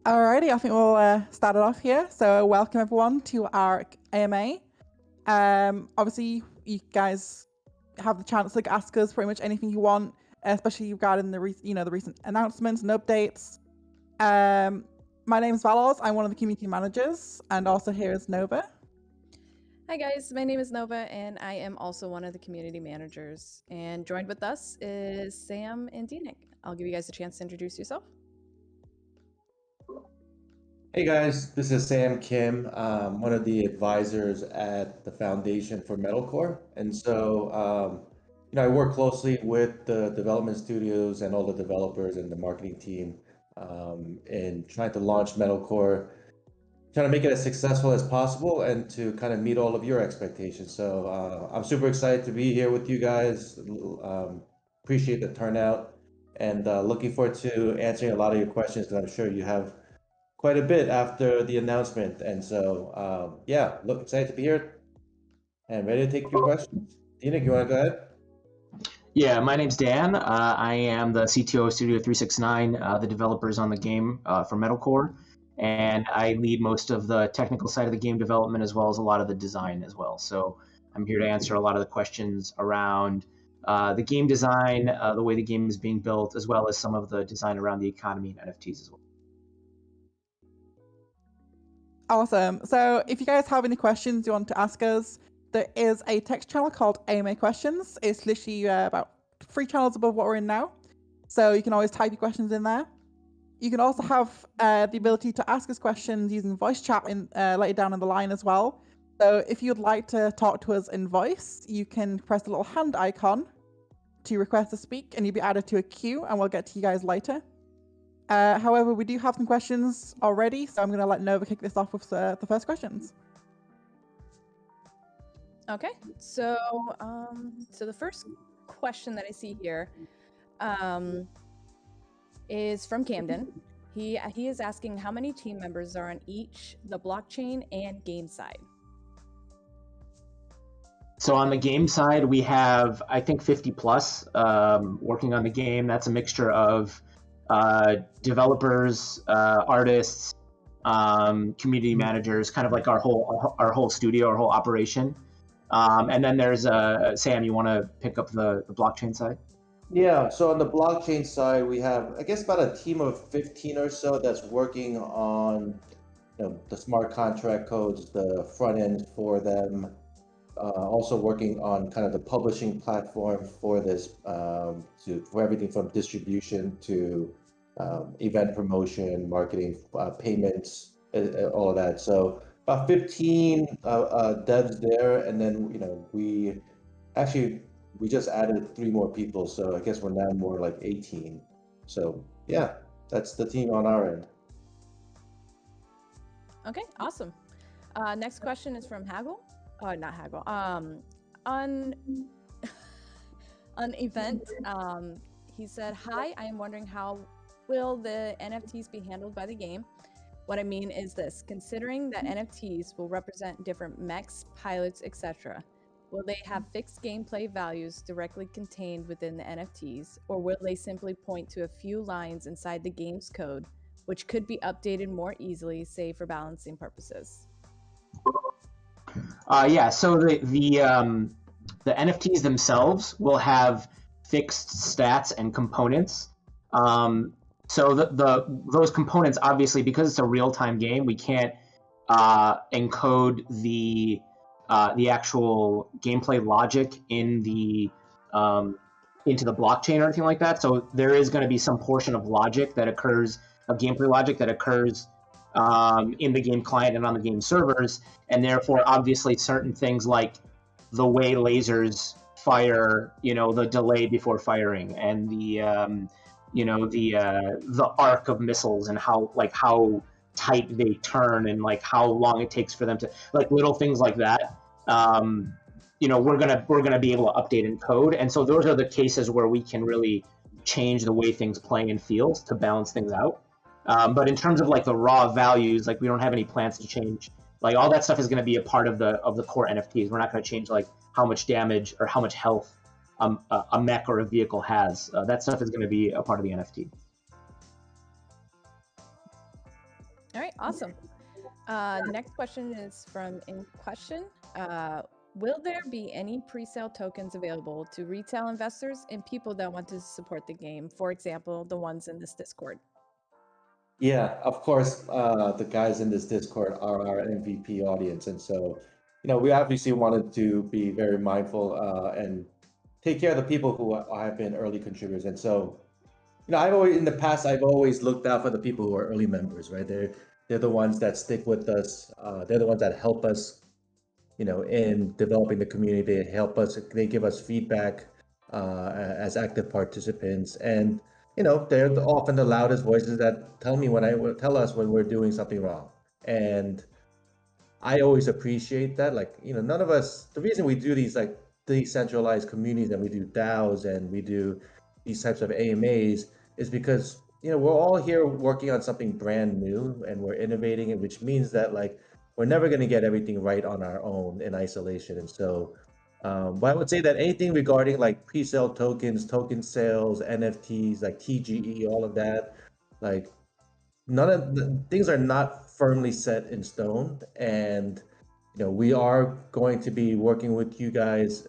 Alrighty, I think we'll start it off here. So welcome everyone to our AMA. Obviously, you guys have the chance to ask us pretty much anything you want, especially regarding the recent announcements and updates. My name is Valos. I'm one of the community managers, and also here is Nova. Hi guys, my name is Nova and I am also one of the community managers. And joined with us is Sam and Denik. I'll give you guys a chance to introduce yourself. Hey guys, this is Sam Kim, one of the advisors at the Foundation for MetalCore. And so, I work closely with the development studios and all the developers and the marketing team in trying to launch MetalCore, trying to make it as successful as possible and to kind of meet all of your expectations. So I'm super excited to be here with you guys. Appreciate the turnout and looking forward to answering a lot of your questions because I'm sure you have quite a bit after the announcement. And so, excited to be here and ready to take your questions. Dina, you want to go ahead? Yeah, my name's Dan. I am the CTO of Studio 369, the developers on the game for MetalCore, and I lead most of the technical side of the game development as well as a lot of the design as well. So I'm here to answer a lot of the questions around the game design, the way the game is being built, as well as some of the design around the economy and NFTs as well. Awesome. So if you guys have any questions you want to ask us, there is a text channel called AMA Questions. It's literally about 3 channels above what we're in now. So you can always type your questions in there. You can also have the ability to ask us questions using voice chat later down in the line as well. So if you'd like to talk to us in voice, you can press the little hand icon to request to speak and you'll be added to a queue and we'll get to you guys later. However, we do have some questions already, so I'm going to let Nova kick this off with the first questions. Okay, so the first question that I see here is from Camden. He is asking how many team members are on each the blockchain and game side. So on the game side, we have, I think, 50 plus working on the game. That's a mixture of developers, artists, community managers, kind of like our whole studio, our whole operation. And then there's Sam. You want to pick up the blockchain side? Yeah. So on the blockchain side, we have, I guess, about a team of 15 or so that's working on, the smart contract codes, the front end for them. Also working on kind of the publishing platform for this, for everything from distribution to event promotion, marketing, payments, all of that. So about 15 devs there, and then we just added 3 more people, so I guess we're now more like 18. So yeah, that's the team on our end. Okay, awesome. Next question is from Haggle. Not Haggle. On event, he said, "Hi, I am wondering how will the NFTs be handled by the game? What I mean is this: considering that NFTs will represent different mechs, pilots, etc., will they have fixed gameplay values directly contained within the NFTs, or will they simply point to a few lines inside the game's code, which could be updated more easily, say for balancing purposes?" So the NFTs themselves will have fixed stats and components. So those components, obviously, because it's a real-time game, we can't encode the actual gameplay logic in the into the blockchain or anything like that. So there is going to be some portion of logic that occurs, of gameplay logic that occurs in the game client and on the game servers, and therefore obviously certain things like the way lasers fire, the delay before firing, and the arc of missiles and how tight they turn and like how long it takes for them to, like, little things like that. We're gonna be able to update in code, and so those are the cases where we can really change the way things play and feels to balance things out. But in terms of like the raw values, like we don't have any plans to change. Like all that stuff is going to be a part of the core NFTs. We're not going to change like how much damage or how much health a mech or a vehicle has. That stuff is going to be a part of the NFT. All right, awesome. Next question is from In Question. Will there be any pre-sale tokens available to retail investors and people that want to support the game? For example, the ones in this Discord. Yeah, of course, the guys in this Discord are our MVP audience, and so, we obviously wanted to be very mindful and take care of the people who have been early contributors. And so, I've always in the past I've always looked out for the people who are early members, right? They're the ones that stick with us. They're the ones that help us, in developing the community. They help us. They give us feedback as active participants, and they're often the loudest voices that tell us when we're doing something wrong. And I always appreciate that. Like, none of us. The reason we do these like decentralized communities and we do DAOs and we do these types of AMAs is because we're all here working on something brand new and we're innovating, and which means that like we're never going to get everything right on our own in isolation. And so, but I would say that anything regarding like pre-sale tokens, token sales, NFTs, like TGE, all of that, like none of the things are not firmly set in stone. And we are going to be working with you guys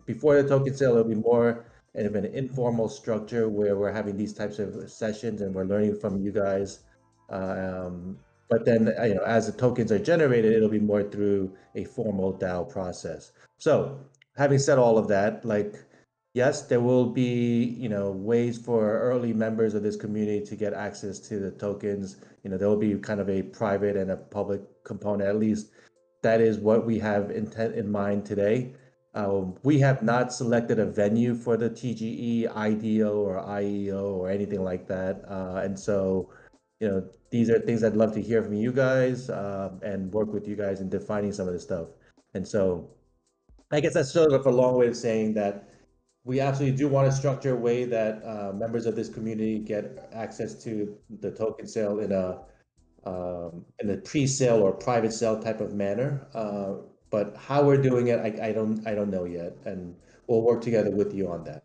before the token sale. It'll be more of an informal structure where we're having these types of sessions and we're learning from you guys. But then, as the tokens are generated, it'll be more through a formal DAO process. So, having said all of that, like, yes, there will be, ways for early members of this community to get access to the tokens. There will be kind of a private and a public component. At least that is what we have intent in mind today. We have not selected a venue for the TGE, IDO, or IEO, or anything like that. And so, these are things I'd love to hear from you guys and work with you guys in defining some of this stuff. And so, I guess that's sort of a long way of saying that we absolutely do want to structure a way that members of this community get access to the token sale in a pre-sale or private sale type of manner. But how we're doing it, I don't know yet, and we'll work together with you on that.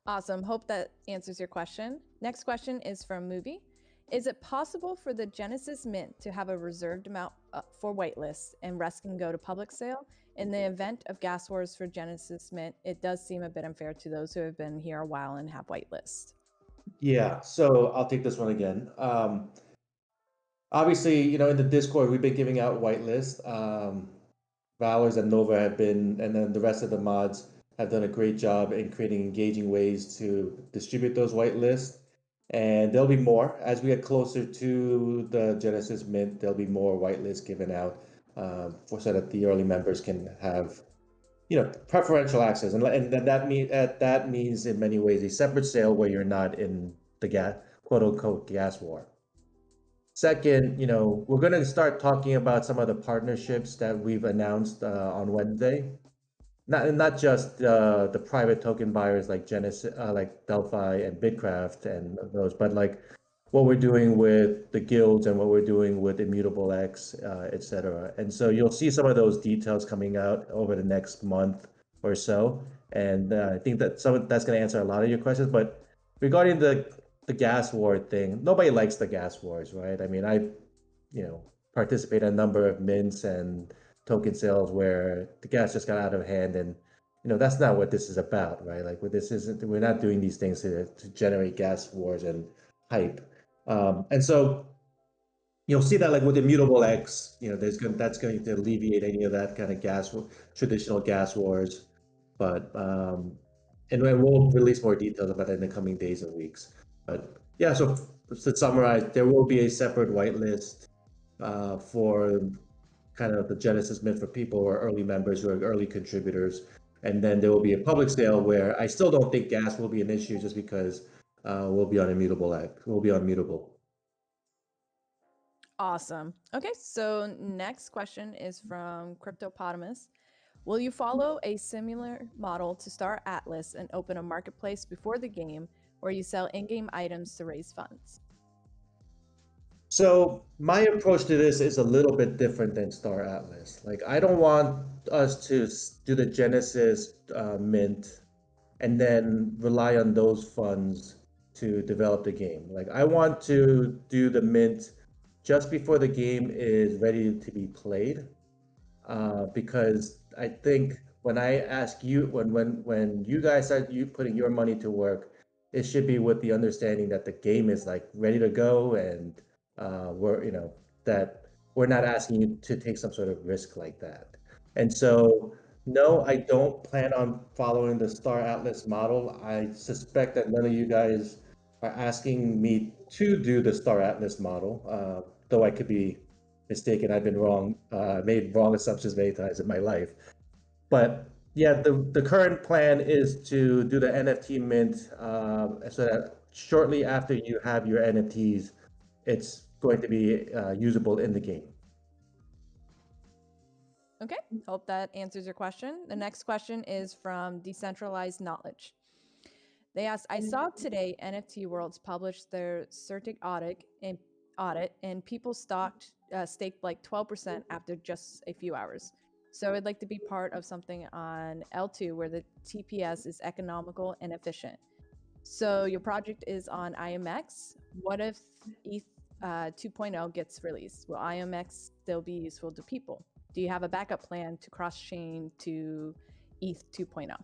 Awesome. Hope that answers your question. Next question is from Movie. Is it possible for the Genesis Mint to have a reserved amount for whitelists and rest can go to public sale? In the event of gas wars for Genesis Mint, it does seem a bit unfair to those who have been here a while and have whitelist. Yeah, so I'll take this one again. Obviously, in the Discord, we've been giving out whitelists. Valors and Nova have been, and then the rest of the mods have done a great job in creating engaging ways to distribute those whitelists. And there'll be more as we get closer to the Genesis Mint. There'll be more whitelists given out so that the early members can have, preferential access, and that means in many ways a separate sale where you're not in the quote unquote gas war. Second, we're going to start talking about some of the partnerships that we've announced on Wednesday. Not just the private token buyers like Genesis, like Delphi and Bitcraft and those, but like what we're doing with the guilds and what we're doing with Immutable X, etc. And so you'll see some of those details coming out over the next month or so. And I think that that's going to answer a lot of your questions. But regarding the gas war thing, nobody likes the gas wars, right? I mean, I participate in a number of mints and token sales where the gas just got out of hand, and that's not what this is about, right? Like, we're not doing these things to generate gas wars and hype. And so you'll see that like with Immutable X, that's going to alleviate any of that kind of traditional gas wars. But and we'll release more details about that in the coming days and weeks. But yeah, so to summarize, there will be a separate whitelist for kind of the Genesis Mint for people who are early members, who are early contributors. And then there will be a public sale where I still don't think gas will be an issue just because we'll be on Immutable. Awesome. Okay, so next question is from Cryptopotamus. Will you follow a similar model to Star Atlas and open a marketplace before the game where you sell in-game items to raise funds? So my approach to this is a little bit different than Star Atlas. Like, I don't want us to do the Genesis Mint and then rely on those funds to develop the game. Like I want to do the mint just before the game is ready to be played, because I think when I ask you, when you guys start you putting your money to work, it should be with the understanding that the game is like ready to go, and we're that we're not asking you to take some sort of risk like that. And so, no, I don't plan on following the Star Atlas model. I suspect that none of you guys are asking me to do the Star Atlas model, though I could be mistaken. I've been wrong, made wrong assumptions many times in my life. But yeah, the current plan is to do the NFT mint, so that shortly after you have your NFTs, it's going to be usable in the game. Okay, hope that answers your question. The next question is from Decentralized Knowledge. They asked, I saw today NFT Worlds published their CertiK audit, and people staked like 12% after just a few hours. So I'd like to be part of something on L2 where the TPS is economical and efficient. So your project is on IMX. What if ETH 2.0 gets released? Will IMX still be useful to people? Do you have a backup plan to cross-chain to ETH 2.0?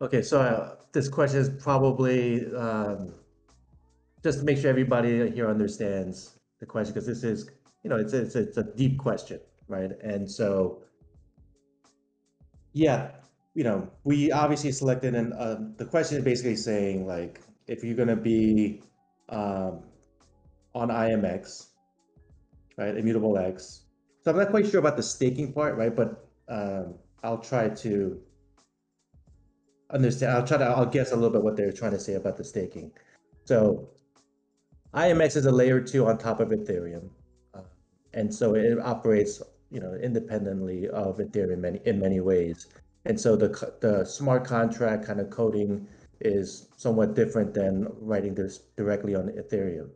Okay, so this question is probably just to make sure everybody here understands the question, because this is, it's a deep question, right? And so, yeah, we obviously selected, and the question is basically saying, like, if you're going to be on IMX, right, Immutable X. So I'm not quite sure about the staking part, right? But I'll try to understand. I'll guess a little bit what they're trying to say about the staking. So IMX is a layer 2 on top of Ethereum, and so it operates, independently of Ethereum in many ways. And so the smart contract kind of coding is somewhat different than writing this directly on Ethereum.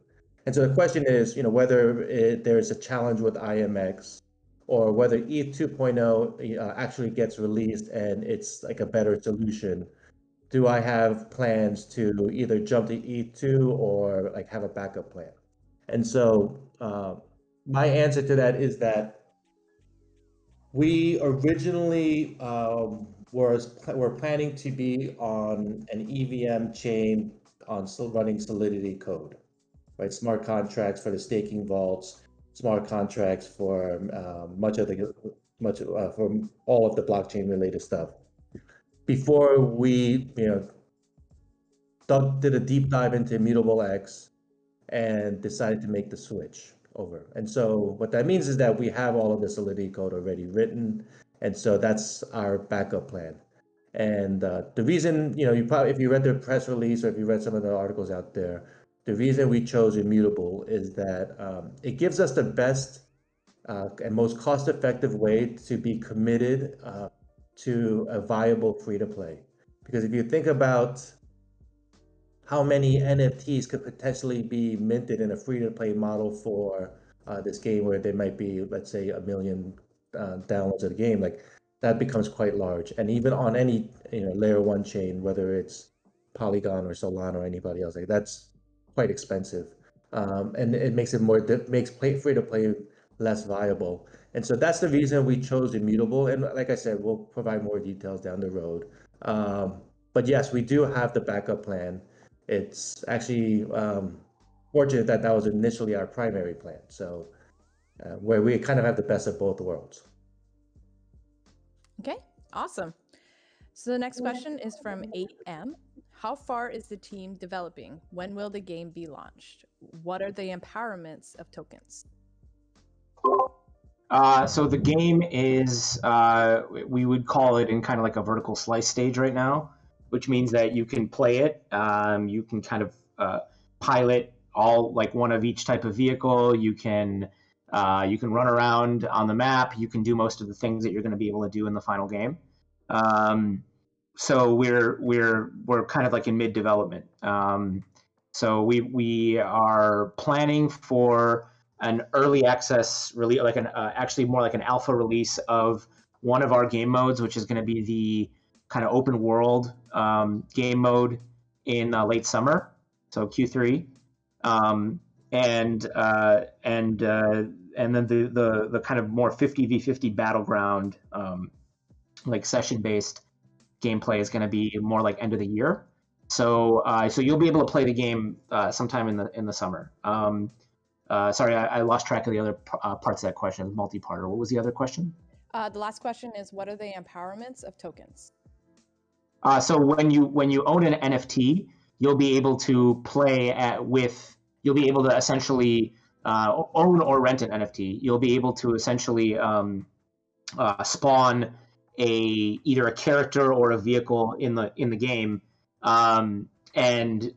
And so the question is, whether there's a challenge with IMX, or whether ETH 2.0 actually gets released and it's like a better solution. Do I have plans to either jump to ETH2 or like have a backup plan? And so my answer to that is that we originally were planning to be on an EVM chain still running Solidity code, right? Smart contracts for the staking vaults, smart contracts for for all of the blockchain related stuff. Before we, did a deep dive into Immutable X and decided to make the switch over. And so what that means is that we have all of the Solidity code already written, and so that's our backup plan. And the reason, if you read the press release, or if you read some of the articles out there, the reason we chose Immutable is that it gives us the best and most cost-effective way to be committed to a viable free-to-play. Because if you think about how many NFTs could potentially be minted in a free-to-play model for this game, where there might be, let's say, 1 million downloads of the game, like that becomes quite large. And even on any layer 1 chain, whether it's Polygon or Solana or anybody else, like that's quite expensive, and it makes free-to-play less viable. And so that's the reason we chose Immutable. And like I said, we'll provide more details down the road. But yes, we do have the backup plan. It's actually fortunate that was initially our primary plan. So where we kind of have the best of both worlds. Okay, awesome. So the next question is from 8M. How far is the team developing? When will the game be launched? What are the empowerments of tokens? So the game is, we would call it in kind of like a vertical slice stage right now, which means that you can play it. You can kind of pilot all like one of each type of vehicle. You can run around on the map. You can do most of the things that you're going to be able to do in the final game. So we're kind of like in mid development. So we are planning for an early access, really like actually more like an alpha release of one of our game modes, which is going to be the kind of open world game mode in late summer, so Q3, and then the kind of more 50v50 battleground, like session-based gameplay is going to be more like end of the year. So you'll be able to play the game sometime in the summer. Sorry, I lost track of the other parts of that question. Multi-parter. What was the other question? The last question is, what are the empowerments of tokens? So when you own an NFT, you'll be able to play you'll be able to essentially own or rent an NFT. You'll be able to essentially spawn either a character or a vehicle in the game, and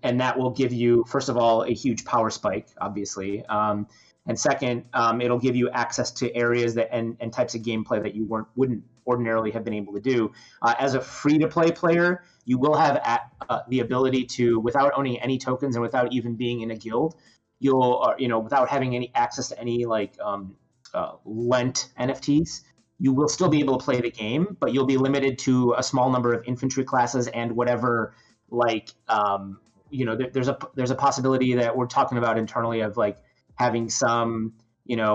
that will give you, first of all, a huge power spike, obviously, and second, it'll give you access to areas and types of gameplay that you wouldn't ordinarily have been able to do. As a free-to-play player, you will have the ability to, without owning any tokens and without even being in a guild, without having any access to any lent NFTs, you will still be able to play the game, but you'll be limited to a small number of infantry classes and whatever, there's a possibility that we're talking about internally of having some,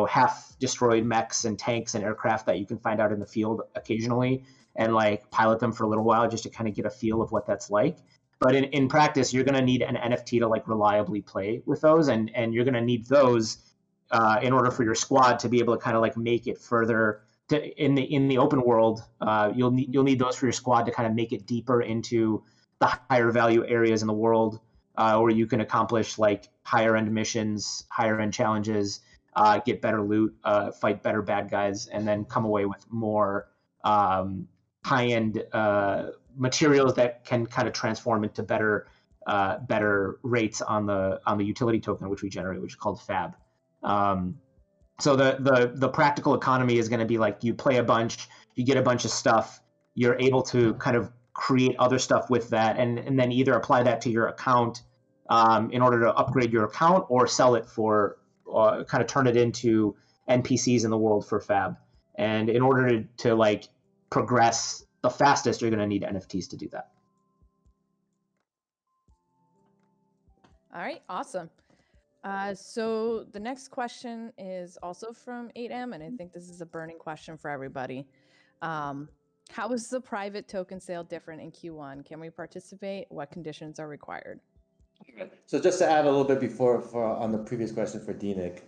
half destroyed mechs and tanks and aircraft that you can find out in the field occasionally and pilot them for a little while just to kind of get a feel of what that's like. But in practice, you're going to need an NFT to reliably play with those, and you're going to need those in order for your squad to be able to kind of make it further in the open world. You'll need those for your squad to kind of make it deeper into the higher value areas in the world, where you can accomplish higher end missions, higher end challenges, get better loot, fight better bad guys, and then come away with more high end materials that can kind of transform into better rates on the utility token which we generate, which is called Fab. So the practical economy is going to be you play a bunch, you get a bunch of stuff, you're able to kind of create other stuff with that, and then either apply that to your account in order to upgrade your account, or sell it for kind of turn it into NPCs in the world for Fab. And in order to progress the fastest, you're going to need NFTs to do that. All right, awesome. So the next question is also from 8M, and I think this is a burning question for everybody. How is the private token sale different in Q1? Can we participate? What conditions are required? So just to add a little bit before on the previous question for DNIC,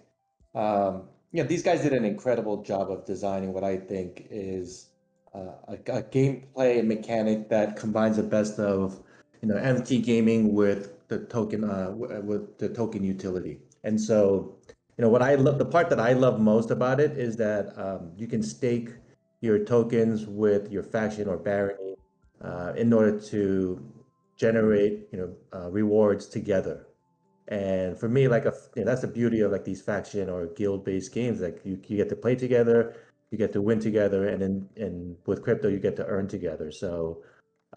these guys did an incredible job of designing what I think is a gameplay mechanic that combines the best of NFT gaming with the token utility. And so what I love, the part that I love most about it is that you can stake your tokens with your faction or barony in order to generate rewards together. And for me, that's the beauty of these faction or guild-based games. You get to play together, you get to win together, and with crypto you get to earn together. So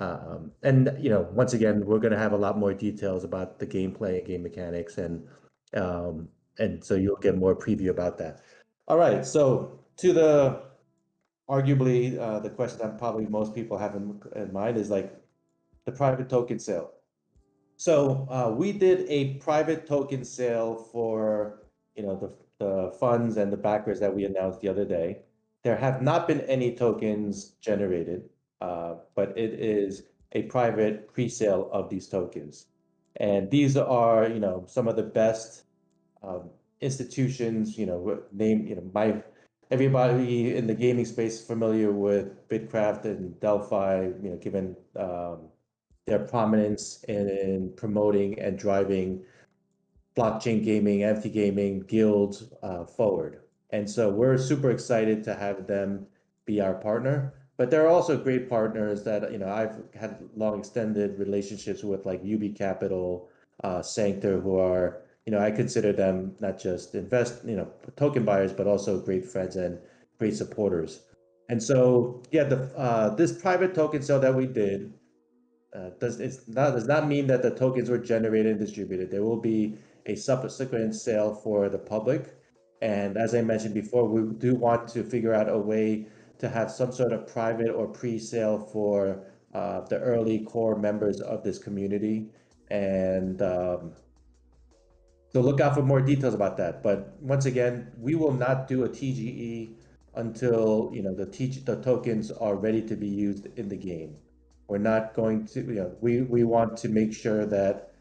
once again, we're going to have a lot more details about the gameplay and game mechanics, and so you'll get more preview about that. All right, so to the arguably the question that probably most people have in mind is the private token sale. So we did a private token sale for the funds and the backers that we announced the other day. There have not been any tokens generated, but it is a private pre-sale of these tokens, and these are some of the best institutions. Everybody in the gaming space is familiar with Bitcraft and Delphi, given their prominence in promoting and driving blockchain gaming, NFT gaming guilds forward. And so we're super excited to have them be our partner. But there are also great partners that I've had long extended relationships with, like UB Capital, Sanctor, who are I consider them not just token buyers, but also great friends and great supporters. And so this private token sale that we did does not mean that the tokens were generated and distributed. There will be a subsequent sale for the public. And as I mentioned before, we do want to figure out a way to have some sort of private or pre-sale for the early core members of this community. And so look out for more details about that. But once again, we will not do a TGE until the tokens are ready to be used in the game. We're not going to, we want to make sure that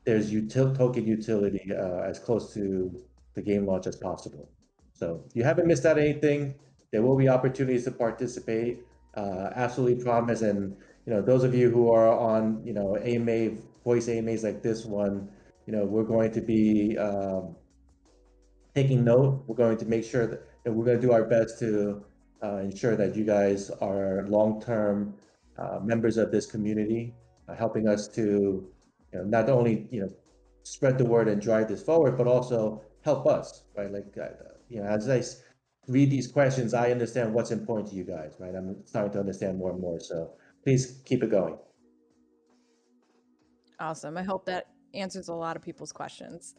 there's token utility as close to the game launch as possible. So you haven't missed out anything. There will be opportunities to participate. Absolutely promise. And those of you who are on AMA voice AMAs like this one, we're going to be taking note. We're going to make sure that we're going to do our best to ensure that you guys are long-term members of this community, helping us to not only spread the word and drive this forward, but also help us, right? Like as I read these questions, I understand what's important to you guys, right? I'm starting to understand more and more. So please keep it going. Awesome. I hope that answers a lot of people's questions.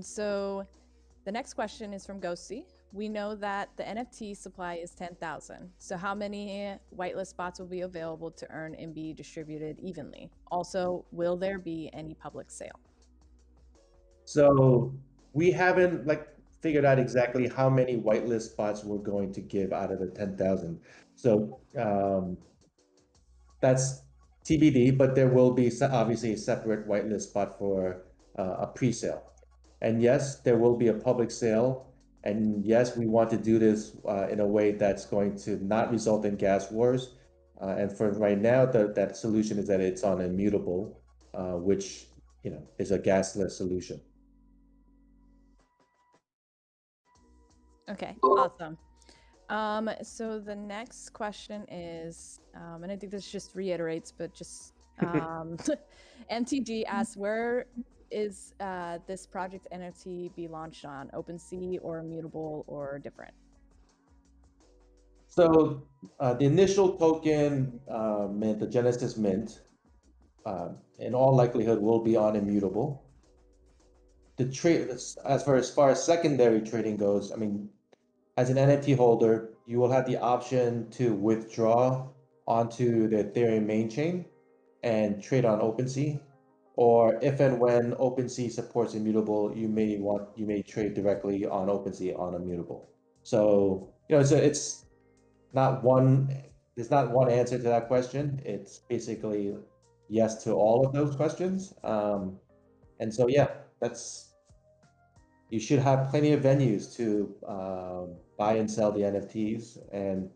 So the next question is from Ghosty. We know that the NFT supply is 10,000. So how many whitelist spots will be available to earn and be distributed evenly? Also, will there be any public sale? So we haven't figured out exactly how many whitelist spots we're going to give out of the 10,000. So that's TBD, but there will be obviously a separate whitelist spot for a pre-sale. And yes, there will be a public sale. And yes, we want to do this in a way that's going to not result in gas wars. And for right now, that solution is that it's on immutable, which is a gasless solution. Okay, awesome. So the next question is, and I think this just reiterates, but just MTG asks, where is this project NFT be launched on? OpenSea or Immutable or different? So the initial token mint, the Genesis mint, in all likelihood will be on Immutable. The trade, as far as secondary trading goes, I mean, as an NFT holder, you will have the option to withdraw onto the Ethereum main chain and trade on OpenSea, or if and when OpenSea supports Immutable, you may trade directly on OpenSea on Immutable. So it's not one. There's not one answer to that question. It's basically yes to all of those questions. And so yeah, you should have plenty of venues to buy and sell the NFTs and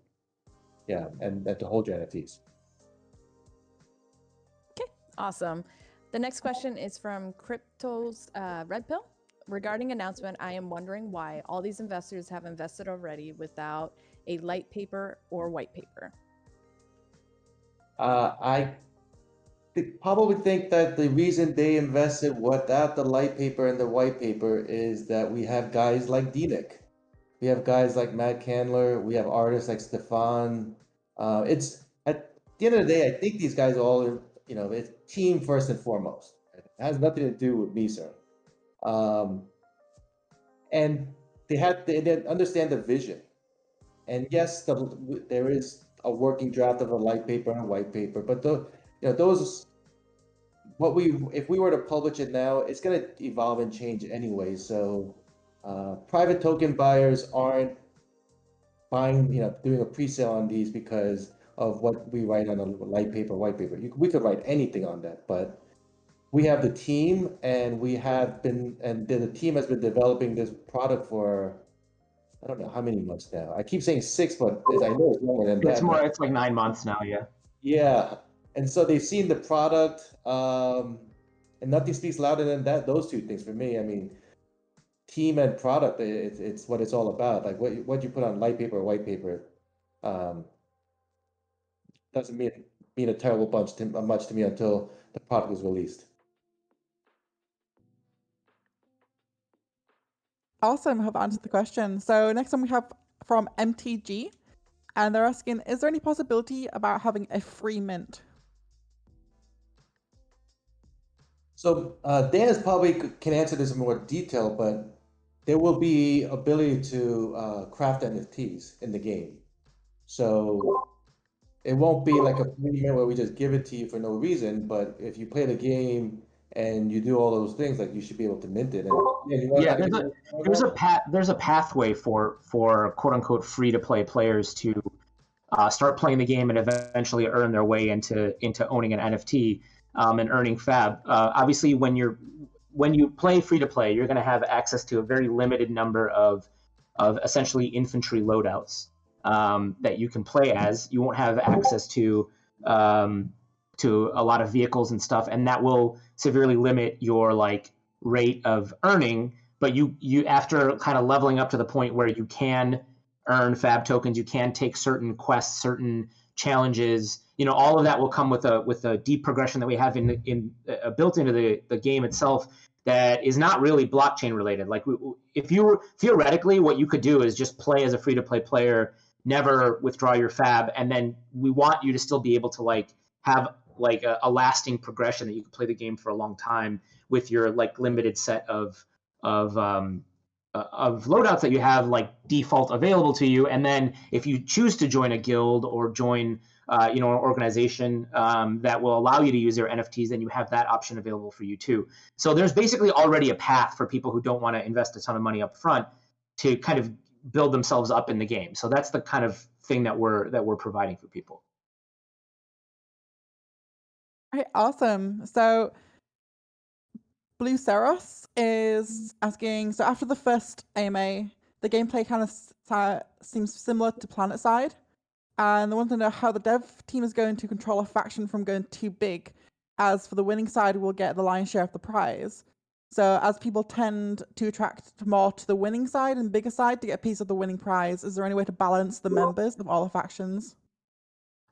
to hold your NFTs. Okay, awesome. The next question is from Crypto's Red Pill. Regarding announcement, I am wondering why all these investors have invested already without a light paper or white paper. I probably think that the reason they invested without the light paper and the white paper is that we have guys like D-Nick. We have guys like Matt Candler. We have artists like Stefan. It's at the end of the day, I think these guys all, it's team first and foremost. It has nothing to do with me, sir. And they understand the vision. And yes, there is a working draft of a light paper and a white paper, but those, if we were to publish it now, it's going to evolve and change anyway. So private token buyers aren't buying, doing a pre-sale on these because of what we write on a light paper, white paper. We could write anything on that, but we have the team, and the team has been developing this product for, I don't know how many months now. I keep saying 6, but I know it's longer than that. It's more. It's like 9 months now. Yeah. Yeah, and so they've seen the product, and nothing speaks louder than those two things for me. I mean, team and product, it's what it's all about. Like what you put on light paper or white paper, doesn't mean a terrible much to me until the product is released. Awesome, have answered the question. So next one we have from MTG, and they're asking, is there any possibility about having a free mint? So Dan probably can answer this in more detail, but there will be ability to craft NFTs in the game. So it won't be like a free mint where we just give it to you for no reason, but if you play the game and you do all those things, like you should be able to mint it. And you want Yeah, to there's a pathway for quote unquote free to play players to start playing the game and eventually earn their way into owning an NFT and earning fab. Obviously, when you play free to play, you're going to have access to a very limited number of essentially infantry loadouts that you can play as. You won't have access to a lot of vehicles and stuff, and that will severely limit your like rate of earning. But you after kind of leveling up to the point where you can earn fab tokens, you can take certain quests, certain challenges. All of that will come with a deep progression that we have in built into the game itself that is not really blockchain related. Like if you theoretically, what you could do is just play as a free to play player, never withdraw your fab, and then we want you to still be able to like have like a lasting progression that you can play the game for a long time with your like limited set of loadouts that you have like default available to you. And then if you choose to join a guild or join an organization that will allow you to use their NFTs, then you have that option available for you too. So there's basically already a path for people who don't want to invest a ton of money up front to kind of build themselves up in the game. So that's the kind of thing that we're providing for people. All right, awesome. So Blue Seros is asking, so after the first AMA, the gameplay kind of seems similar to PlanetSide, and they want to know how the dev team is going to control a faction from going too big, as for the winning side will get the lion's share of the prize. So as people tend to attract more to the winning side and bigger side to get a piece of the winning prize, is there any way to balance the members of all the factions?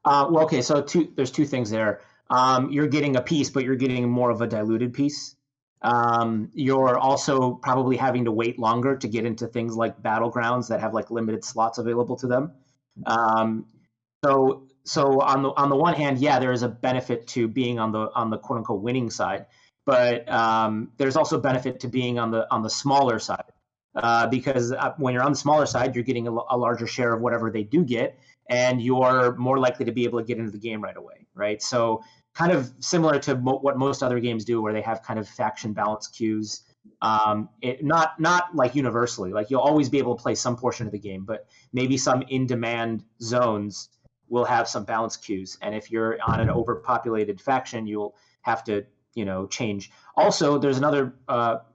Well, okay, so there's two things there. You're getting a piece, but you're getting more of a diluted piece. You're also probably having to wait longer to get into things like battlegrounds that have like limited slots available to them. So on the one hand, yeah, there is a benefit to being on the quote unquote winning side, but there's also benefit to being on the smaller side because when you're on the smaller side, you're getting a larger share of whatever they do get, and you're more likely to be able to get into the game right away, right? So kind of similar to what most other games do, where they have kind of faction balance queues. Not like universally, like you'll always be able to play some portion of the game, but maybe some in-demand zones will have some balance queues. And if you're on an overpopulated faction, you'll have to change. Also, there's another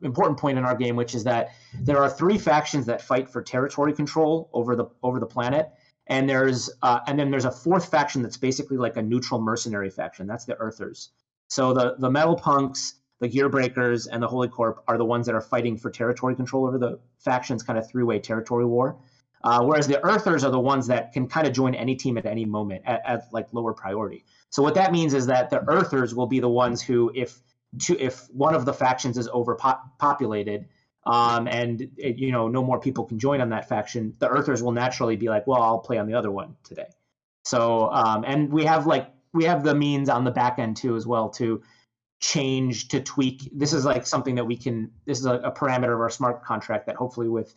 important point in our game, which is that there are 3 factions that fight for territory control over the planet. And then there's a 4th faction that's basically like a neutral mercenary faction. That's the Earthers. So the Metal Punks, the Gearbreakers, and the Holy Corp are the ones that are fighting for territory control over the factions, kind of 3-way territory war. Whereas the Earthers are the ones that can kind of join any team at any moment at like lower priority. So what that means is that the Earthers will be the ones who, if one of the factions is overpopulated, and no more people can join on that faction, the Earthers will naturally be like, well, I'll play on the other one today. So and we have the means on the back end too as well to change, to tweak. This is like something that this is a parameter of our smart contract that hopefully with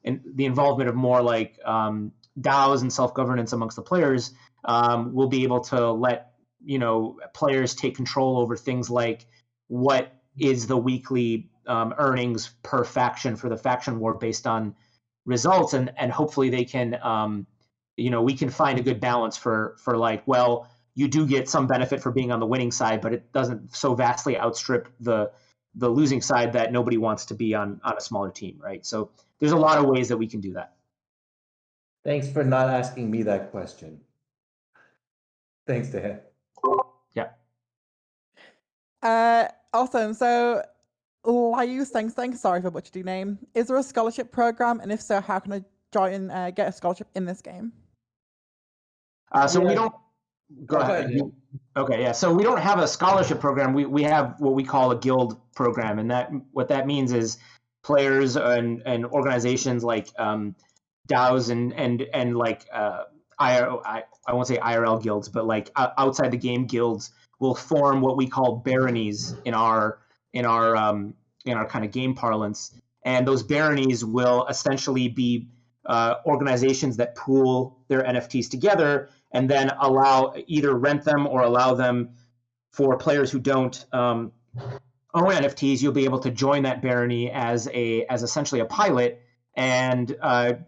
the involvement of more like DAOs and self-governance amongst the players, we'll be able to let players take control over things like what is the weekly earnings per faction for the faction war based on results, and hopefully they can we can find a good balance for like, well, you do get some benefit for being on the winning side, but it doesn't so vastly outstrip the losing side that nobody wants to be on a smaller team, right? So there's a lot of ways that we can do that. Thanks for not asking me that question. Thanks, Dan. Yeah. Awesome. So, Liu Seng, sorry for butchered your name. Is there a scholarship program, and if so, how can I join get a scholarship in this game? So we don't. Go ahead. Okay, yeah. So we don't have a scholarship program. We have what we call a guild program, and what that means is players and organizations like DAOs and like I won't say IRL guilds, but like outside the game guilds will form what we call baronies in our kind of game parlance, and those baronies will essentially be organizations that pool their NFTs together and then either rent them or allow them for players who don't own NFTs, you'll be able to join that barony as essentially a pilot and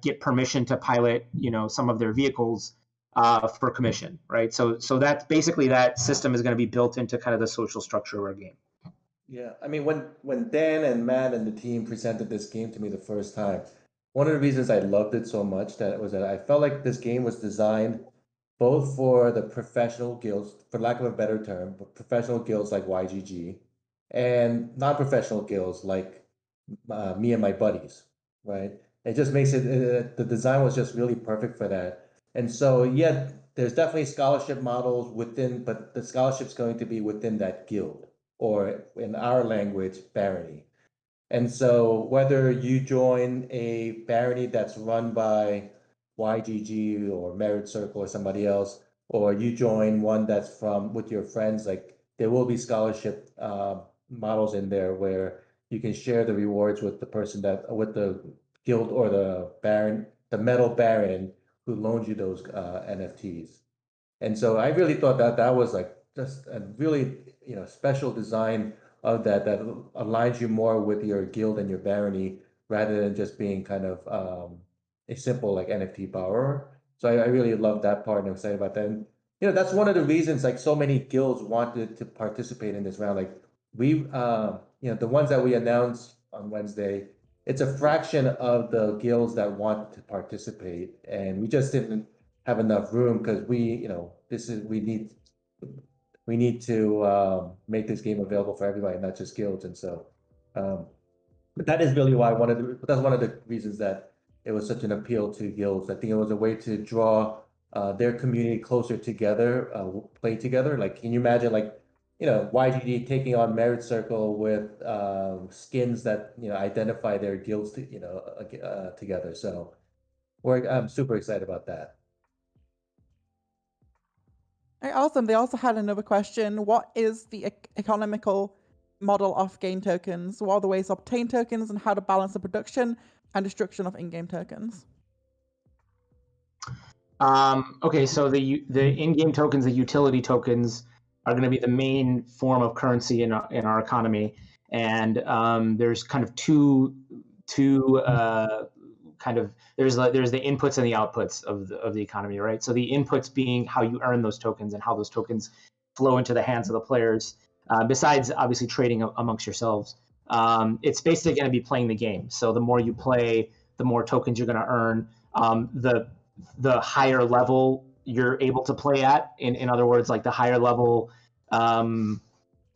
get permission to pilot, some of their vehicles for commission, right? So that's basically, that system is going to be built into kind of the social structure of our game. Yeah, I mean, when Dan and Matt and the team presented this game to me the first time, one of the reasons I loved it so much that I felt like this game was designed both for the professional guilds, for lack of a better term, but professional guilds like YGG, and non-professional guilds like me and my buddies, right? It just makes the design was just really perfect for that. And so, yeah, there's definitely scholarship models within, but the scholarship's going to be within that guild, or in our language, barony. And so whether you join a barony that's run by YGG or Merit Circle or somebody else, or you join one that's from with your friends, like there will be scholarship models in there where you can share the rewards with the person with the guild or the baron, the metal baron who loaned you those NFTs. And so I really thought that was like just a really, special design of that aligns you more with your guild and your barony rather than just being kind of a simple like NFT borrower. So I really love that part and I'm excited about that. And that's one of the reasons like so many guilds wanted to participate in this round. Like we, the ones that we announced on Wednesday, it's a fraction of the guilds that want to participate, and we just didn't have enough room because we need to make this game available for everybody, not just guilds. And so, but that is really why I wanted to. That's one of the reasons that it was such an appeal to guilds. I think it was a way to draw their community closer together, play together. Like, can you imagine, like, YGD taking on Merit Circle with skins that identify their guilds, together. So, I'm super excited about that. Right, awesome. They also had another question. What is the economical model of game tokens? What are the ways to obtain tokens and how to balance the production and destruction of in-game tokens? Okay, so the in-game tokens, the utility tokens, are going to be the main form of currency in our economy, and there's kind of two kind of there's the inputs and the outputs of the economy, right? So the inputs being how you earn those tokens and how those tokens flow into the hands of the players. Besides obviously trading amongst yourselves, it's basically going to be playing the game. So the more you play, the more tokens you're going to earn. The higher level you're able to play at. In other words, like the higher level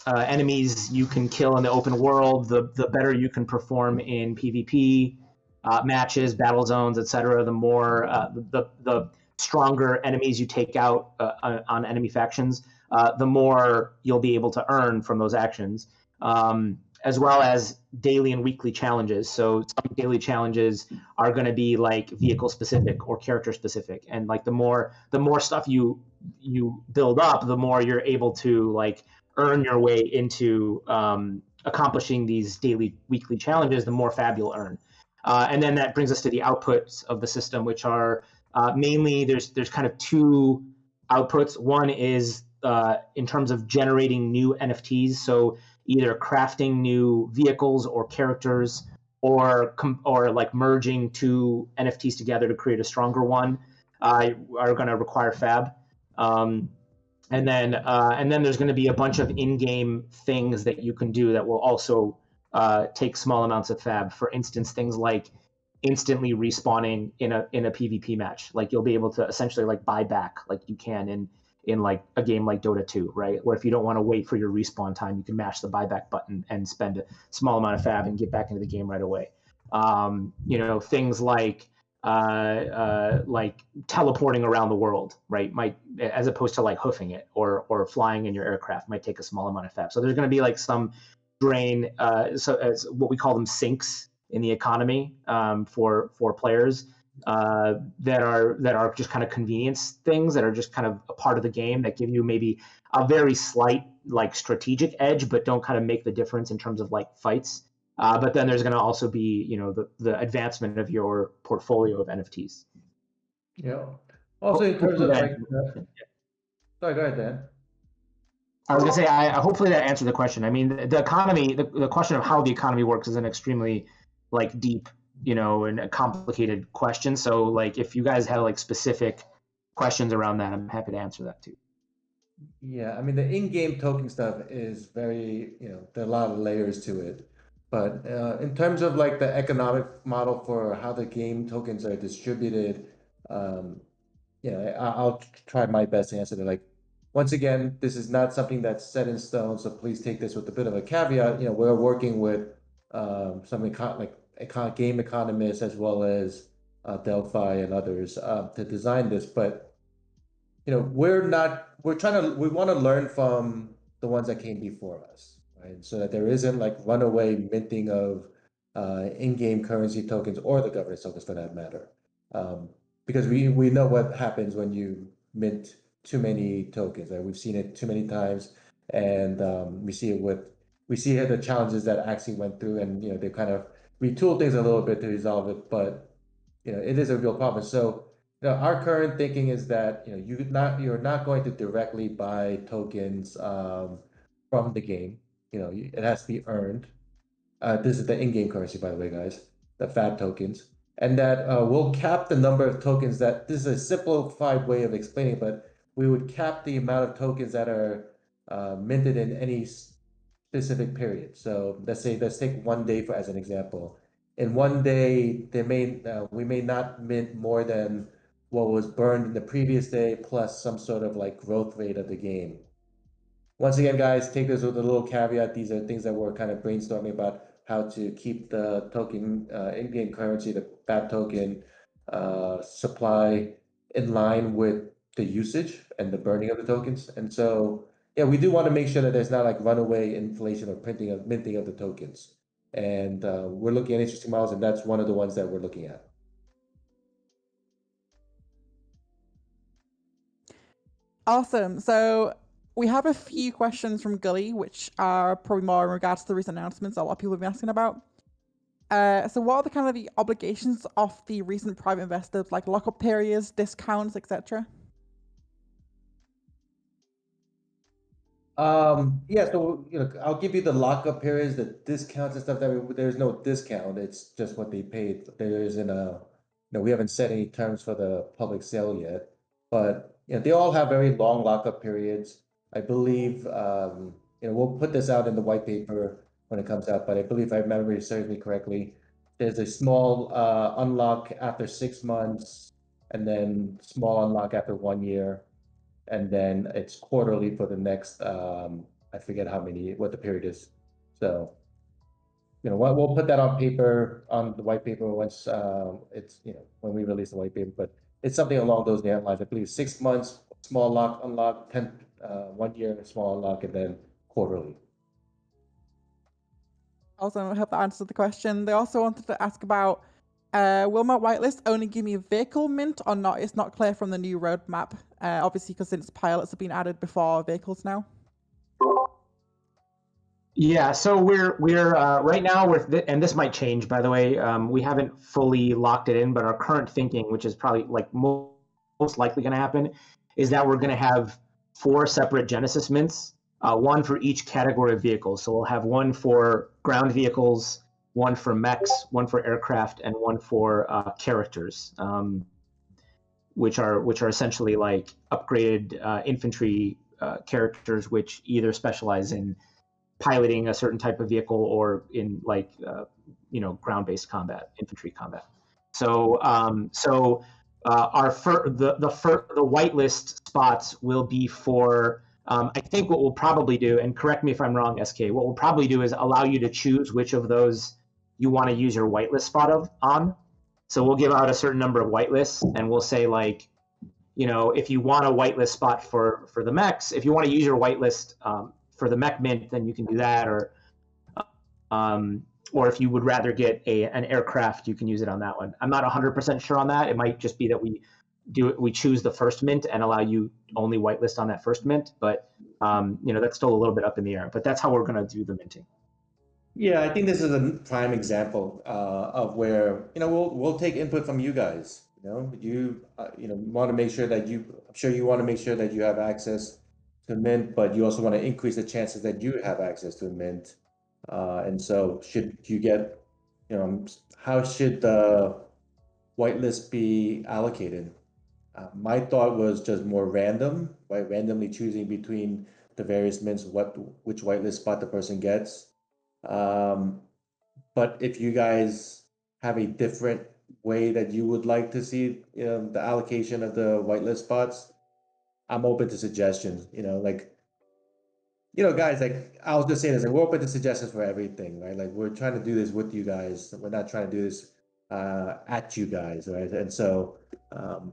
enemies you can kill in the open world, the better you can perform in PvP matches, battle zones, etc. The more the stronger enemies you take out on enemy factions, the more you'll be able to earn from those actions, as well as daily and weekly challenges. So some daily challenges are going to be like vehicle specific or character specific, and like the more stuff you build up, the more you're able to like earn your way into accomplishing these daily, weekly challenges, the more fab you'll earn. And then that brings us to the outputs of the system, which are mainly there's kind of two outputs. One is in terms of generating new NFTs, so either crafting new vehicles or characters, or like merging two NFTs together to create a stronger one, are going to require fab. And then there's going to be a bunch of in-game things that you can do that will also take small amounts of fab. For instance, things like instantly respawning in a PvP match. Like you'll be able to essentially like buy back, like you can in like a game like Dota 2, right? Where if you don't want to wait for your respawn time, you can mash the buyback button and spend a small amount of fab and get back into the game right away. Things like teleporting around the world, right? Might, as opposed to like hoofing it or flying in your aircraft, might take a small amount of fab. So there's going to be like some drain, so as what we call them sinks in the economy for players that are just kind of convenience things that are just kind of a part of the game that give you maybe a very slight like strategic edge, but don't kind of make the difference in terms of like fights. But then there's going to also be, the advancement of your portfolio of NFTs. Yeah. Also, in terms of like, sorry, go ahead, Dan. I was gonna say, hopefully that answered the question. I mean, the economy, the question of how the economy works is an extremely like deep, and a complicated question. So like, if you guys have like specific questions around that, I'm happy to answer that too. Yeah, I mean, the in-game token stuff is very, there are a lot of layers to it. But in terms of like the economic model for how the game tokens are distributed, um, I'll try my best to answer that. Like, once again, this is not something that's set in stone, so please take this with a bit of a caveat. We're working with some game economists as well as Delphi and others to design this. But we want to learn from the ones that came before us, right? So that there isn't like runaway minting of in-game currency tokens or the governance tokens for that matter. Because we know what happens when you mint too many tokens, right? We've seen it too many times, and we see here the challenges that actually went through, and they kind of retool things a little bit to resolve it, but it is a real problem. So our current thinking is that you're not going to directly buy tokens from the game. It has to be earned. This is the in-game currency, by the way, guys, the FAT tokens, and that we'll cap the number of tokens. That this is a simplified way of explaining it, but we would cap the amount of tokens that are minted in any specific period. So let's take one day as an example. In one day, we may not mint more than what was burned in the previous day plus some sort of like growth rate of the game. Once again, guys, take this with a little caveat. These are things that we're kind of brainstorming about how to keep the token in-game currency, the BAT token supply in line with the usage and the burning of the tokens. And so, yeah, we do want to make sure that there's not like runaway inflation or minting of the tokens. And we're looking at interesting models, and that's one of the ones that we're looking at. Awesome. So we have a few questions from Gully, which are probably more in regards to the recent announcements a lot of people have been asking about. So what are the kind of the obligations of the recent private investors, like lockup periods, discounts, etc.? Yeah, so I'll give you the lockup periods, the discounts and stuff. There's no discount. It's just what they paid. There isn't we haven't set any terms for the public sale yet, but they all have very long lockup periods. I believe we'll put this out in the white paper when it comes out, but I believe if my memory serves me correctly, there's a small unlock after 6 months, and then small unlock after 1 year. And then it's quarterly for the next I forget what the period is. So we'll put that on paper, on the white paper once it's when we release the white paper, but it's something along those lines. I believe 6 months small unlock, 1 year small unlock, and then quarterly. Also, I hope that answered the question. They also wanted to ask about will my whitelist only give me vehicle mint or not? It's not clear from the new roadmap, obviously, because since pilots have been added before vehicles now. Yeah, so we're right now and this might change, by the way. We haven't fully locked it in, but our current thinking, which is probably like most likely going to happen, is that we're going to have 4 separate Genesis mints, one for each category of vehicles. So we'll have one for ground vehicles, one for mechs, one for aircraft, and one for characters, which are essentially like upgraded infantry characters, which either specialize in piloting a certain type of vehicle or in like ground-based combat, infantry combat. So the whitelist spots will be for I think what we'll probably do, and correct me if I'm wrong, SK, what we'll probably do is allow you to choose which of those you want to use your whitelist spot on. So we'll give out a certain number of whitelists, and we'll say like, if you want a whitelist spot for the mechs, if you want to use your whitelist for the mech mint, then you can do that, or if you would rather get an aircraft, you can use it on that one. I'm not 100% sure on that. It might just be that we choose the first mint and allow you only whitelist on that first mint, but that's still a little bit up in the air. But that's how we're going to do the minting. Yeah, I think this is a prime example of where we'll take input from you guys. You want to make sure that I'm sure you want to make sure that you have access to mint, but you also want to increase the chances that you have access to a mint. And so should you get, how should the whitelist be allocated? My thought was just more random, by randomly choosing between the various mints which whitelist spot the person gets. But if you guys have a different way that you would like to see the allocation of the whitelist spots, I'm open to suggestions. Guys, like I was just saying this, like we're open to suggestions for everything, right? Like we're trying to do this with you guys. We're not trying to do this at you guys, right? And so,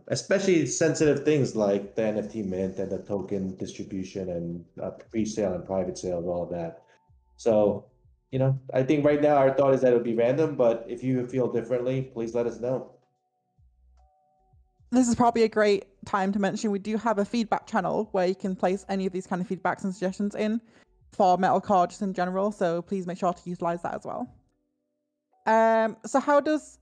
especially sensitive things like the NFT mint and the token distribution and pre-sale and private sales, all of that. So, I think right now our thought is that it'll be random, but if you feel differently, please let us know. This is probably a great time to mention we do have a feedback channel where you can place any of these kind of feedbacks and suggestions in for MetalCore just in general, so please make sure to utilize that as well. So how does,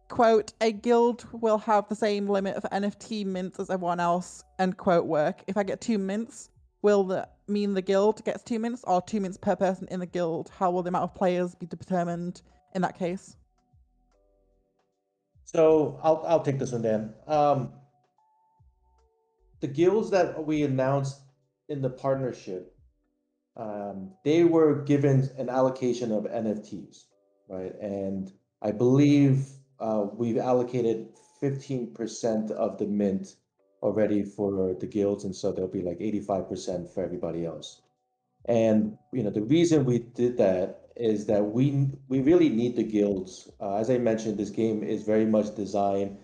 quote, a guild will have the same limit of NFT mints as everyone else, end quote, work? If I get 2 mints, will that mean the guild gets 2 mints, or 2 mints per person in the guild? How will the amount of players be determined in that case? So I'll take this one, Dan. The guilds that we announced in the partnership, they were given an allocation of NFTs, right? And I believe we've allocated 15% of the mint already for the guilds, and so there'll be like 85% for everybody else. And the reason we did that is that we really need the guilds. As I mentioned, this game is very much designed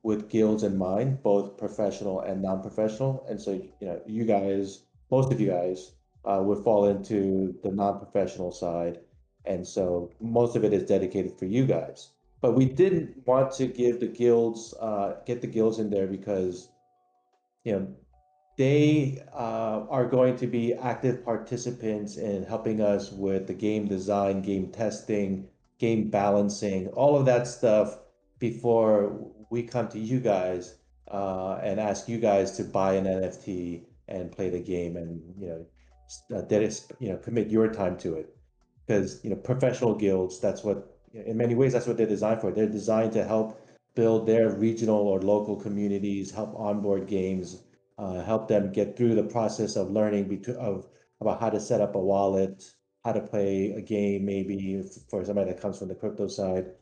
with guilds in mind, both professional and non-professional. And so you guys, most of you guys, would fall into the non-professional side, and so most of it is dedicated for you guys. But we didn't want to give the guilds, get the guilds in there because they are going to be active participants in helping us with the game design, game testing, game balancing, all of that stuff before we come to you guys and ask you guys to buy an NFT and play the game and commit your time to it. Because professional guilds, that's what in many ways that's what they're designed for. They're designed to help build their regional or local communities, help onboard games, help them get through the process of learning about how to set up a wallet, how to play a game, maybe for somebody that comes from the crypto side.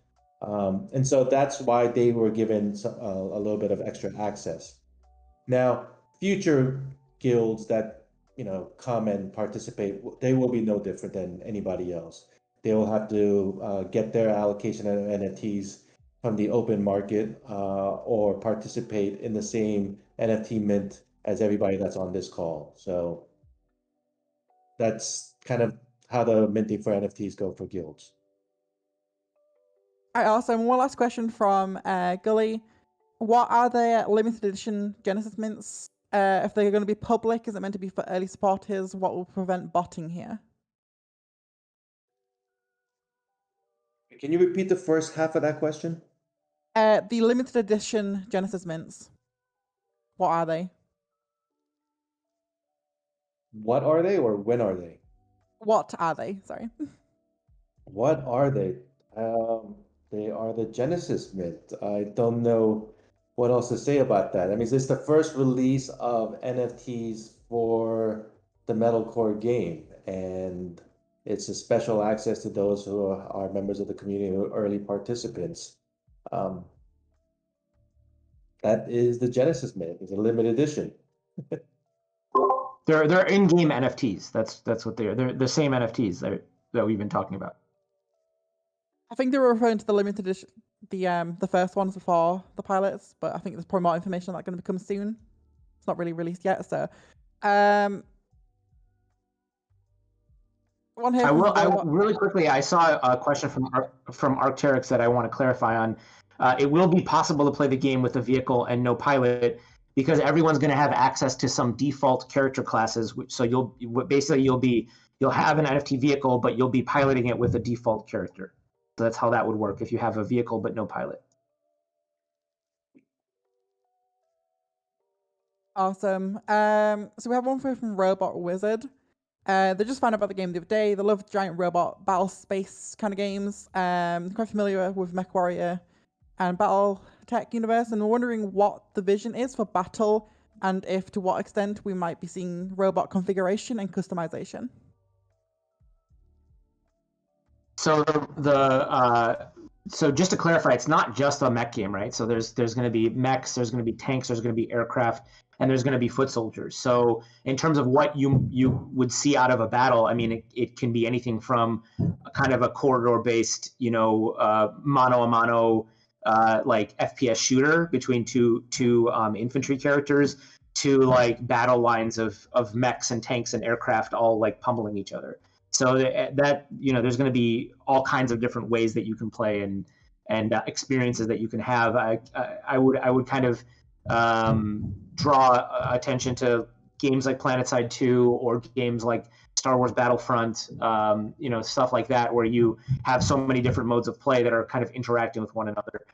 And so that's why they were given a little bit of extra access. Now, future guilds that come and participate, they will be no different than anybody else. They will have to get their allocation of NFTs from the open market or participate in the same NFT mint as everybody that's on this call. So that's kind of how the minting for NFTs go for guilds. All right, awesome. One last question from Gully. What are the limited edition Genesis mints? If they're going to be public, is it meant to be for early supporters? What will prevent botting here? Can you repeat the first half of that question? The limited edition Genesis mints. What are they? What are they, or when are they? What are they? Sorry. What are they? They are the Genesis mint. I don't know what else to say about that. I mean, this is the first release of NFTs for the MetalCore game, and it's a special access to those who are members of the community, who are early participants. That is the Genesis mint. It's a limited edition. They're in-game NFTs. That's what they are. They're the same NFTs that we've been talking about. I think they were referring to the limited edition, the first ones before the pilots, but I think there's probably more information on that going to come soon. It's not really released yet, so. One here. Really quickly, I saw a question from Arcteryx that I want to clarify on. It will be possible to play the game with a vehicle and no pilot, because everyone's going to have access to some default character classes. So you'll have an NFT vehicle, but you'll be piloting it with a default character. So that's how that would work if you have a vehicle but no pilot. Awesome. So we have one from Robot Wizard. They just found out about the game the other day. They love giant robot battle space kind of games. Quite familiar with MechWarrior and BattleTech universe, and we're wondering what the vision is for battle, and if to what extent we might be seeing robot configuration and customization. So so just to clarify, it's not just a mech game, right? So there's going to be mechs, there's going to be tanks, there's going to be aircraft, and there's going to be foot soldiers. So in terms of what you would see out of a battle, I mean, it can be anything from a kind of a corridor-based, mano a mano, like FPS shooter between two infantry characters, to like battle lines of mechs and tanks and aircraft all like pummeling each other. So that there's going to be all kinds of different ways that you can play and experiences that you can have. I would kind of draw attention to games like PlanetSide 2 or games like Star Wars Battlefront, stuff like that, where you have so many different modes of play that are kind of interacting with one another.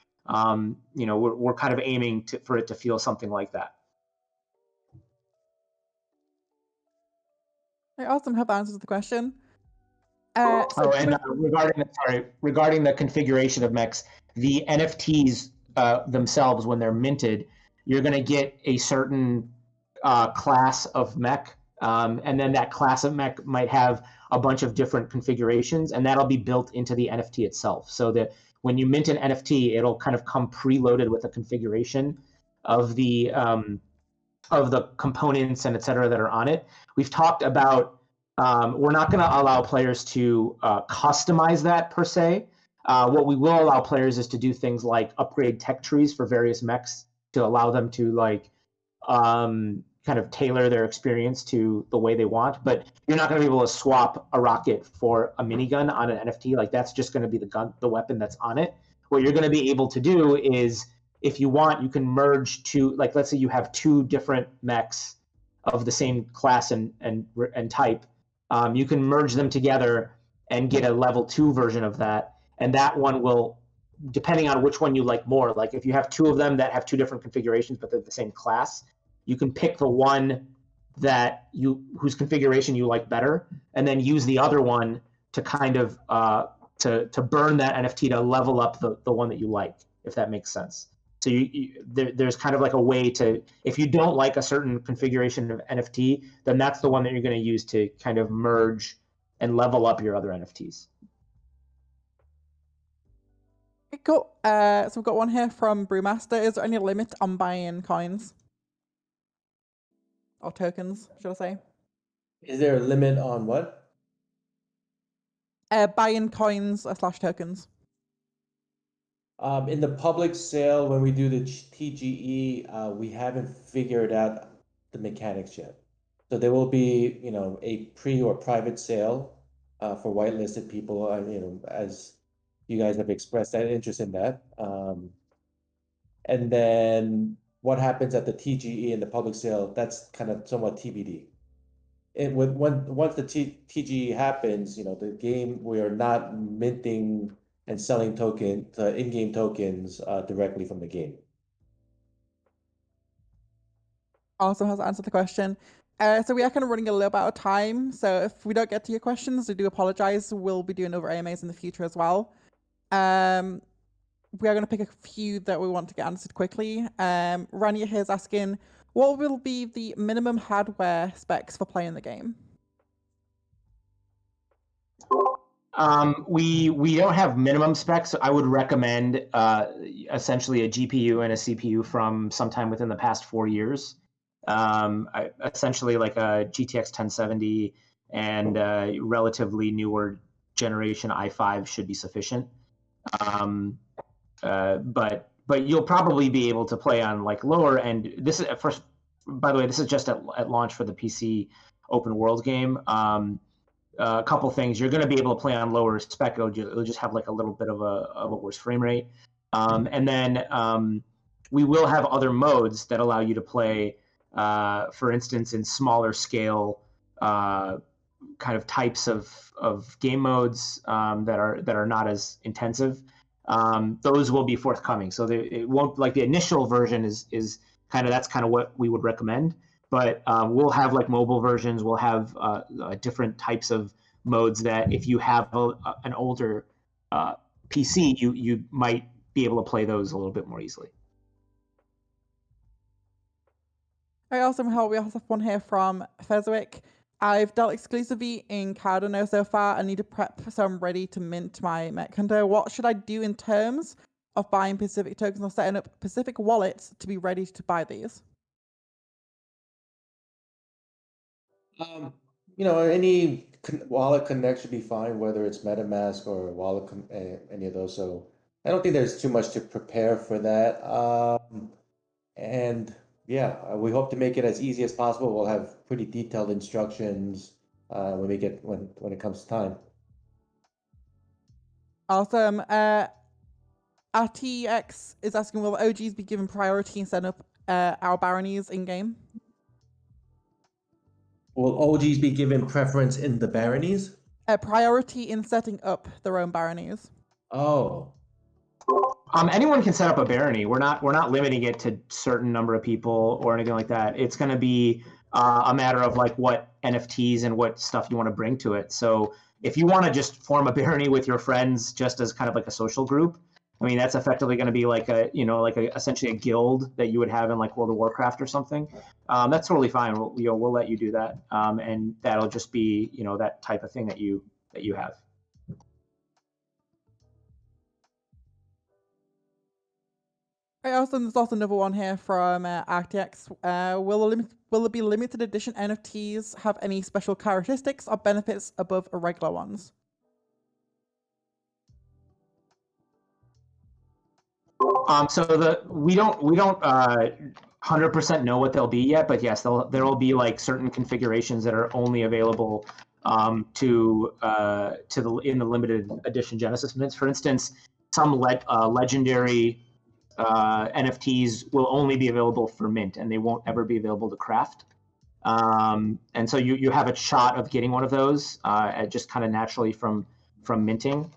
We're kind of aiming for it to feel something like that. Awesome. Have answers the question. Regarding the configuration of mechs, the NFTs themselves, when they're minted, you're going to get a certain class of mech, and then that class of mech might have a bunch of different configurations, and that'll be built into the NFT itself. So that when you mint an NFT, it'll kind of come preloaded with a configuration of the components and et cetera that are on it. We've talked about we're not going to allow players to customize that per se. What we will allow players is to do things like upgrade tech trees for various mechs to allow them to kind of tailor their experience to the way they want. But you're not going to be able to swap a rocket for a minigun on an NFT. Like, that's just going to be the weapon that's on it. What you're going to be able to do is, if you want, you can merge two, like, let's say you have two different mechs of the same class and type. You can merge them together and get a level 2 version of that. And that one will, depending on which one you like more, like if you have two of them that have two different configurations, but they're the same class, you can pick the one whose configuration you like better, and then use the other one to kind of to burn that NFT to level up the one that you like, if that makes sense. So there's kind of like a way to, if you don't like a certain configuration of NFT, then that's the one that you're going to use to kind of merge and level up your other NFTs. Okay, cool. So we've got one here from Brewmaster. Is there any limit on buying coins? Or tokens, should I say? Is there a limit on what? Buying coins / tokens. In the public sale, when we do the TGE, we haven't figured out the mechanics yet. So there will be, a pre or private sale for whitelisted people, as you guys have expressed that interest in that. And then what happens at the TGE and the public sale, that's kind of somewhat TBD. Once the TGE happens, the game, we are not minting and selling in-game tokens directly from the game. Also has answered the question. So we are kind of running a little bit out of time. So if we don't get to your questions, I do apologize. We'll be doing other AMAs in the future as well. We are going to pick a few that we want to get answered quickly. Rania here is asking, what will be the minimum hardware specs for playing the game? We don't have minimum specs. I would recommend essentially a GPU and a CPU from sometime within the past 4 years. Essentially like a GTX 1070 and relatively newer generation i5 should be sufficient. But you'll probably be able to play on like lower end. This is first, by the way, this is just at launch for the PC open world game. A couple things. You're going to be able to play on lower spec. It'll just have like a little bit of a worse frame rate. And then we will have other modes that allow you to play, for instance, in smaller scale kind of types of game modes that are not as intensive. Those will be forthcoming. So it won't, like, the initial version is that's kind of what we would recommend. But we'll have like mobile versions. We'll have different types of modes that if you have an older PC, you might be able to play those a little bit more easily. Very awesome. We also have one here from Fezwick. I've dealt exclusively in Cardano so far. I need to prep so I'm ready to mint my Mech Hunter. What should I do in terms of buying Pacific tokens or setting up Pacific wallets to be ready to buy these? Any wallet connect should be fine, whether it's MetaMask or wallet, any of those. So I don't think there's too much to prepare for that. And yeah, we hope to make it as easy as possible. We'll have pretty detailed instructions when it comes to time. Awesome. RTX is asking, will OGs be given priority in setting up our baronies in game? Will OGs be given preference in the baronies? Priority in setting up their own baronies. Oh. Anyone can set up a barony. We're not limiting it to certain number of people or anything like that. It's going to be a matter of like what NFTs and what stuff you want to bring to it. So if you want to just form a barony with your friends, just as kind of like a social group, I mean, that's effectively going to be like essentially a guild that you would have in like World of Warcraft or something. That's totally fine. We'll let you do that, and that'll just be that type of thing that you have. There's also another one here from RTX. Will there be limited edition NFTs have any special characteristics or benefits above irregular ones? We don't 100% know what they'll be yet, but yes, there will be like certain configurations that are only available in the limited edition Genesis mints. For instance, some legendary NFTs will only be available for mint, and they won't ever be available to craft. And so you have a shot of getting one of those just kind of naturally from minting.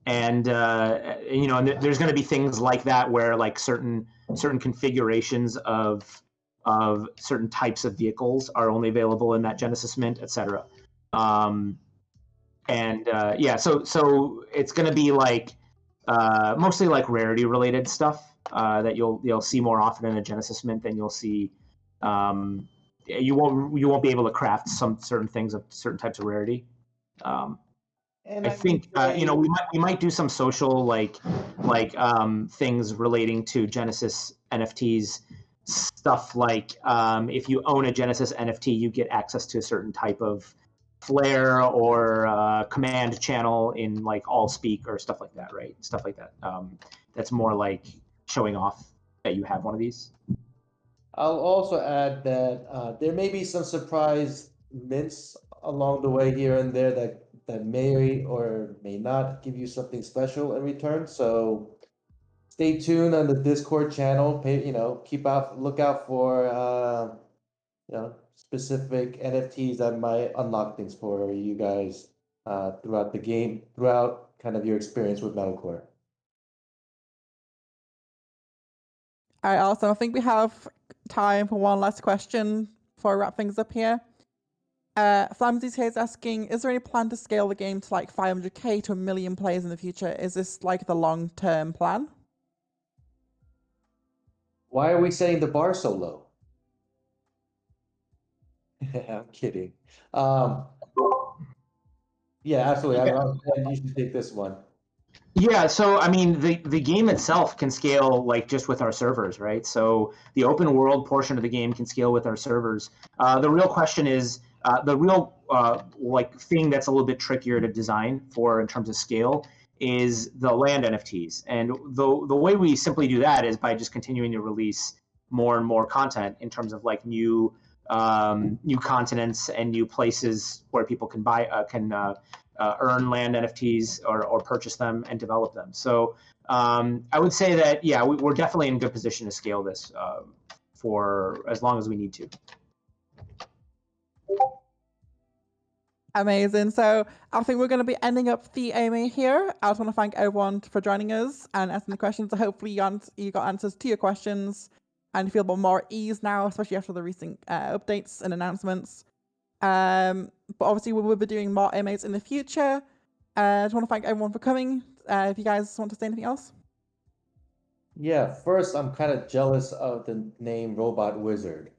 And there's going to be things like that where like certain configurations of certain types of vehicles are only available in that Genesis mint, etc. So it's going to be like mostly like rarity related stuff that you'll see more often in a Genesis mint than you'll see. You won't be able to craft some certain things of certain types of rarity. I think we might do some social like things relating to Genesis NFTs, stuff like if you own a Genesis NFT, you get access to a certain type of flare or command channel in like Allspeak or stuff like that, right? Stuff like that. That's more like showing off that you have one of these. I'll also add that there may be some surprise mints along the way here and there that may or may not give you something special in return. So stay tuned on the Discord channel. Look out for specific NFTs that might unlock things for you guys throughout the game, throughout kind of your experience with MetalCore. All right, awesome. I think we have time for one last question before I wrap things up here. Flamsy's here is asking, is there any plan to scale the game to like 500k to 1 million players in the future? Is this like the long-term plan? Why are we setting the bar so low? I'm kidding. Yeah, absolutely. You should take this one. Yeah, so I mean, the game itself can scale like just with our servers, right? So the open world portion of the game can scale with our servers. The real question is the real like thing that's a little bit trickier to design for in terms of scale is the land NFTs. And the way we simply do that is by just continuing to release more and more content in terms of like new continents and new places where people can buy earn land NFTs or purchase them and develop them. So I would say that, yeah, we're definitely in good position to scale this for as long as we need to. Amazing. So I think we're going to be ending up the AMA here. I just want to thank everyone for joining us and asking the questions. So hopefully you got answers to your questions and you feel a bit more at ease now, especially after the recent updates and announcements. But obviously we will be doing more AMAs in the future. I just want to thank everyone for coming. If you guys want to say anything else. Yeah, first, I'm kind of jealous of the name Robot Wizard.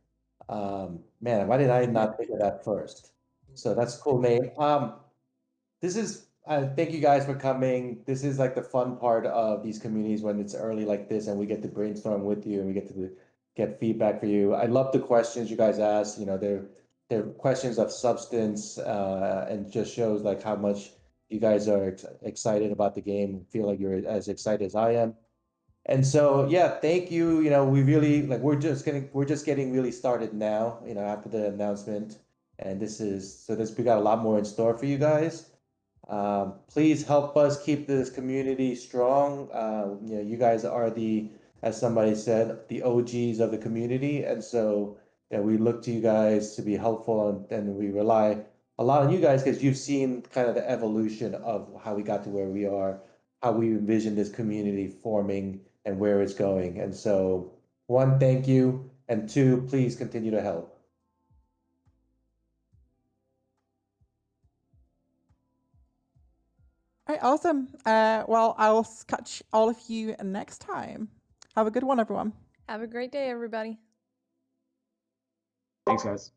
Man, why did I not think of that first? So that's a cool name. This is, thank you guys for coming. This is like the fun part of these communities when it's early like this and we get to brainstorm with you and we get to get feedback for you. I love the questions you guys ask. You know, they're questions of substance and just shows like how much you guys are excited about the game, feel like you're as excited as I am. And so, yeah, thank you. You know, we really like we're just getting really started now, you know, after the announcement. And we got a lot more in store for you guys. Please help us keep this community strong. You know, you guys are as somebody said, the OGs of the community. And so, yeah, we look to you guys to be helpful and we rely a lot on you guys because you've seen kind of the evolution of how we got to where we are, how we envision this community forming and where it's going. And so, one, thank you. And two, please continue to help. All right, awesome. Well, I'll catch all of you next time. Have a good one, everyone. Have a great day, everybody. Thanks, guys.